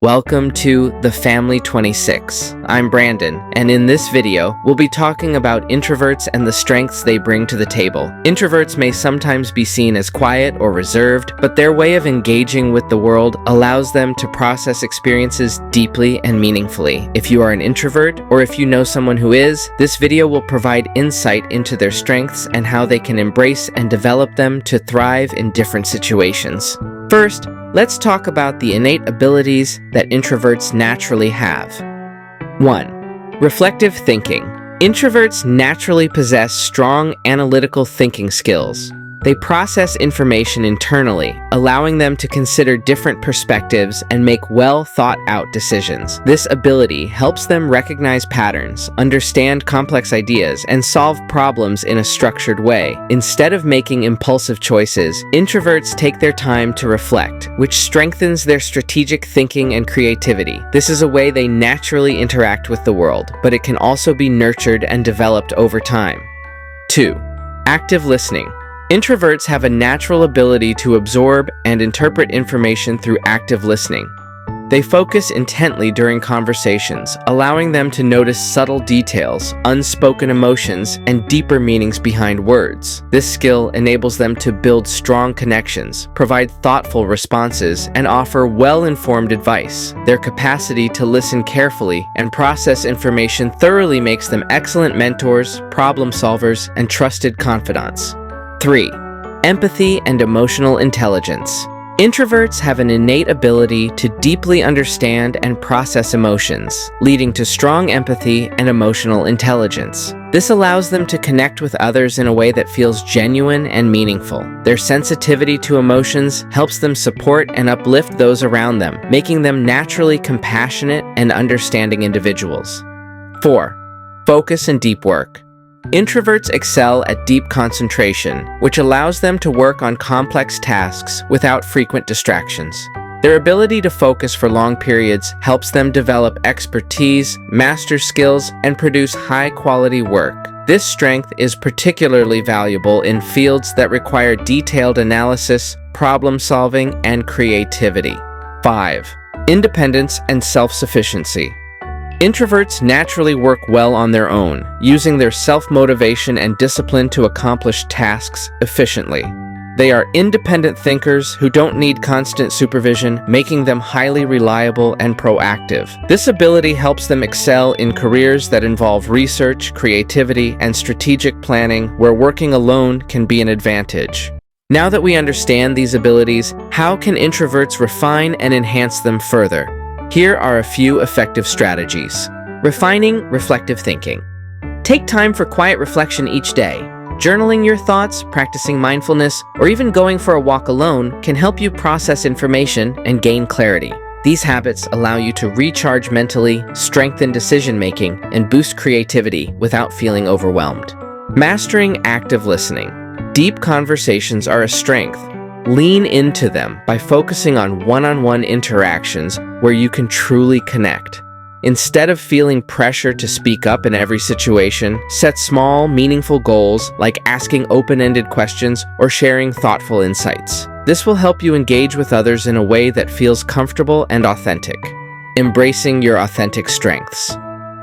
Welcome to The Family 26. I'm Brandon, and in this video, we'll be talking about introverts and the strengths they bring to the table. Introverts may sometimes be seen as quiet or reserved, but their way of engaging with the world allows them to process experiences deeply and meaningfully. If you are an introvert, or if you know someone who is, this video will provide insight into their strengths and how they can embrace and develop them to thrive in different situations. First, let's talk about the innate abilities that introverts naturally have. 1. Reflective thinking. Introverts naturally possess strong analytical thinking skills. They process information internally, allowing them to consider different perspectives and make well-thought-out decisions. This ability helps them recognize patterns, understand complex ideas, and solve problems in a structured way. Instead of making impulsive choices, introverts take their time to reflect, which strengthens their strategic thinking and creativity. This is a way they naturally interact with the world, but it can also be nurtured and developed over time. 2. Active listening. Introverts have a natural ability to absorb and interpret information through active listening. They focus intently during conversations, allowing them to notice subtle details, unspoken emotions, and deeper meanings behind words. This skill enables them to build strong connections, provide thoughtful responses, and offer well-informed advice. Their capacity to listen carefully and process information thoroughly makes them excellent mentors, problem solvers, and trusted confidants. 3. Empathy and emotional intelligence. Introverts have an innate ability to deeply understand and process emotions, leading to strong empathy and emotional intelligence. This allows them to connect with others in a way that feels genuine and meaningful. Their sensitivity to emotions helps them support and uplift those around them, making them naturally compassionate and understanding individuals. 4. Focus and deep work. Introverts excel at deep concentration, which allows them to work on complex tasks without frequent distractions. Their ability to focus for long periods helps them develop expertise, master skills, and produce high-quality work. This strength is particularly valuable in fields that require detailed analysis, problem-solving, and creativity. 5. Independence and self-sufficiency. Introverts naturally work well on their own, using their self-motivation and discipline to accomplish tasks efficiently. They are independent thinkers who don't need constant supervision, making them highly reliable and proactive. This ability helps them excel in careers that involve research, creativity, and strategic planning, where working alone can be an advantage. Now that we understand these abilities, how can introverts refine and enhance them further? Here are a few effective strategies. Refining reflective thinking. Take time for quiet reflection each day. Journaling your thoughts, practicing mindfulness, or even going for a walk alone can help you process information and gain clarity. These habits allow you to recharge mentally, strengthen decision-making, and boost creativity without feeling overwhelmed. Mastering active listening. Deep conversations are a strength. Lean into them by focusing on one-on-one interactions where you can truly connect. Instead of feeling pressure to speak up in every situation, set small, meaningful goals like asking open-ended questions or sharing thoughtful insights. This will help you engage with others in a way that feels comfortable and authentic. Embracing your authentic strengths.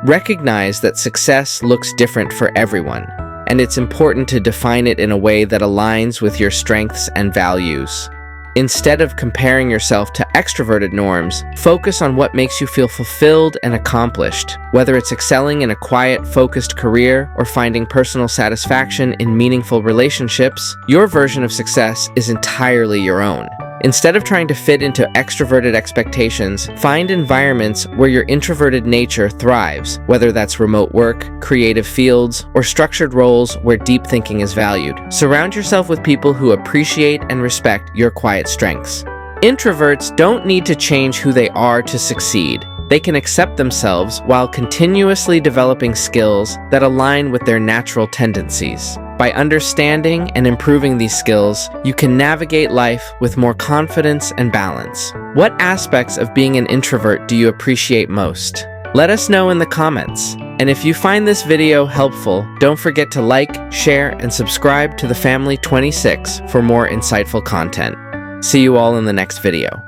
Recognize that success looks different for everyone, and it's important to define it in a way that aligns with your strengths and values. Instead of comparing yourself to extroverted norms, focus on what makes you feel fulfilled and accomplished. Whether it's excelling in a quiet, focused career or finding personal satisfaction in meaningful relationships, your version of success is entirely your own. Instead of trying to fit into extroverted expectations, find environments where your introverted nature thrives, whether that's remote work, creative fields, or structured roles where deep thinking is valued. Surround yourself with people who appreciate and respect your quiet strengths. Introverts don't need to change who they are to succeed. They can accept themselves while continuously developing skills that align with their natural tendencies. By understanding and improving these skills, you can navigate life with more confidence and balance. What aspects of being an introvert do you appreciate most? Let us know in the comments. And if you find this video helpful, don't forget to like, share, and subscribe to The Family 26 for more insightful content. See you all in the next video.